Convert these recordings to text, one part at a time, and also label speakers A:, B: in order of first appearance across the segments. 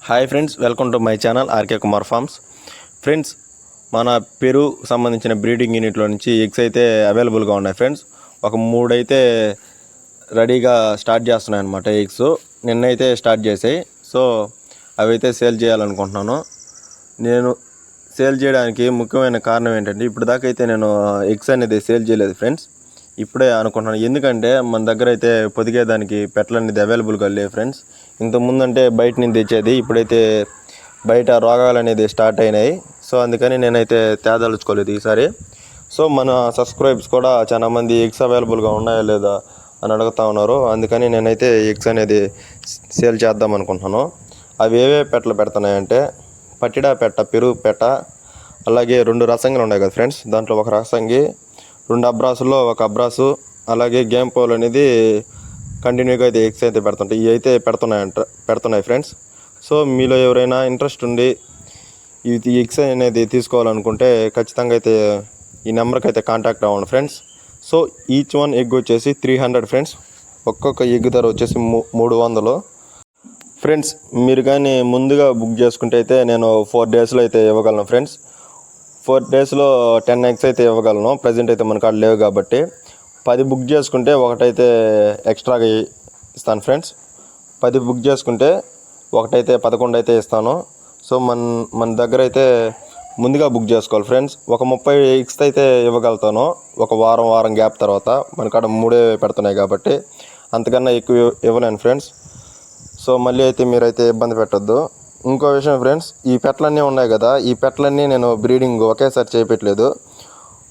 A: Hi friends, welcome to my channel RK Kumar farms. Friends, మన పెరుగు సంబంధించిన బ్రీడింగ్ యూనిట్లో నుంచి ఎగ్స్ అయితే అవైలబుల్గా ఉన్నాయి ఫ్రెండ్స్. ఒక 3 అయితే రెడీగా స్టార్ట్ చేస్తున్నాయి అన్నమాట. ఎగ్స్ నిన్నైతే స్టార్ట్ చేసాయి. సో అవి అయితే సేల్ చేయాలనుకుంటున్నాను. నేను సేల్ చేయడానికి ముఖ్యమైన కారణం ఏంటంటే, ఇప్పుడు దాకా అయితే నేను ఎగ్స్ అనేది సేల్ చేయలేదు ఫ్రెండ్స్. ఇప్పుడే అనుకుంటున్నాను. ఎందుకంటే మన దగ్గర అయితే పొదిగేదానికి పెట్టలు అనేది అవైలబుల్గా లేవు ఫ్రెండ్స్. ఇంతకుముందు అంటే బయట నుంచి తెచ్చేది, ఇప్పుడైతే బయట రోగాలు అనేది స్టార్ట్ అయినాయి. సో అందుకని నేనైతే తేదలుచుకోలేదు ఈసారి. సో మన సబ్స్క్రైబ్స్ కూడా చాలామంది ఎగ్స్ అవైలబుల్గా ఉన్నాయా లేదా అని అడుగుతూ ఉన్నారు. అందుకని నేనైతే ఎగ్స్ అనేది సేల్ చేద్దాం అనుకుంటున్నాను. అవి ఏవే పెట్టలు పెడుతున్నాయంటే, పట్టిడా పెట్ట, పెరుగు పెట్ట, అలాగే 2 రసంగులు ఉన్నాయి కదా ఫ్రెండ్స్. దాంట్లో ఒక రసంగి, 2 అబ్రాసుల్లో ఒక అబ్రాసు, అలాగే గేమ్ పోల్ అనేది కంటిన్యూగా అయితే ఎగ్స్ అయితే పెడుతుంటాయి. ఇవి అయితే పెడుతున్నాయి ఫ్రెండ్స్. సో మీలో ఎవరైనా ఇంట్రెస్ట్ ఉండి ఇది ఎగ్స్ అనేది తీసుకోవాలనుకుంటే ఖచ్చితంగా అయితే ఈ నెంబర్కి అయితే కాంటాక్ట్ అవ్వండి friends. So each one egg వచ్చేసి 300 ఫ్రెండ్స్. ఒక్కొక్క ఎగ్ ధర వచ్చేసి 300 ఫ్రెండ్స్. మీరు కానీ ముందుగా బుక్ చేసుకుంటే అయితే నేను 4 డేస్లో అయితే ఇవ్వగలను ఫ్రెండ్స్. 4 డేస్లో 10 ఎగ్స్ అయితే ఇవ్వగలను. ప్రజెంట్ అయితే మన కాడ లేవు కాబట్టి 10 బుక్ చేసుకుంటే ఒకటైతే ఎక్స్ట్రాగా ఇస్తాను ఫ్రెండ్స్. 10 బుక్ చేసుకుంటే ఒకటైతే 11 అయితే ఇస్తాను. సో మన దగ్గర అయితే ముందుగా బుక్ చేసుకోవాలి ఫ్రెండ్స్. ఒక 30 ఎగ్స్ అయితే ఇవ్వగలుగుతాను ఒక వారం గ్యాప్ తర్వాత. మన కాడ 3 పెడుతున్నాయి కాబట్టి అంతకన్నా ఎక్కువ ఇవ్వలేను ఫ్రెండ్స్. సో మళ్ళీ అయితే మీరైతే ఇబ్బంది పెట్టద్దు. ఇంకో విషయం ఫ్రెండ్స్, ఈ పెట్టలన్నీ ఉన్నాయి కదా, ఈ పెట్టలన్నీ నేను బ్రీడింగ్ ఒకేసారి చేయించట్లేదు.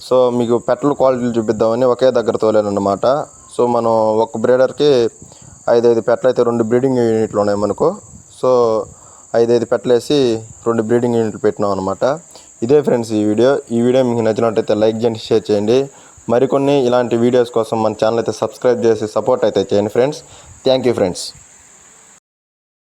A: సో మీకు పెట్టల క్వాలిటీలు చూపిద్దామని ఒకే దగ్గర తోలేను అన్నమాట. సో మనం ఒక బ్రీడర్కి 5 పెట్టలు అయితే 2 బ్రీడింగ్ యూనిట్లు ఉన్నాయి మనకు. సో 5 పెట్టలు వేసి 2 బ్రీడింగ్ యూనిట్లు పెట్టినాం అనమాట. ఇదే ఫ్రెండ్స్ ఈ వీడియో మీకు నచ్చినట్టయితే లైక్ చేయండి, షేర్ చేయండి. మరికొన్ని ఇలాంటి వీడియోస్ కోసం మన ఛానల్ అయితే సబ్స్క్రైబ్ చేసి సపోర్ట్ అయితే చేయండి ఫ్రెండ్స్. Thank you friends.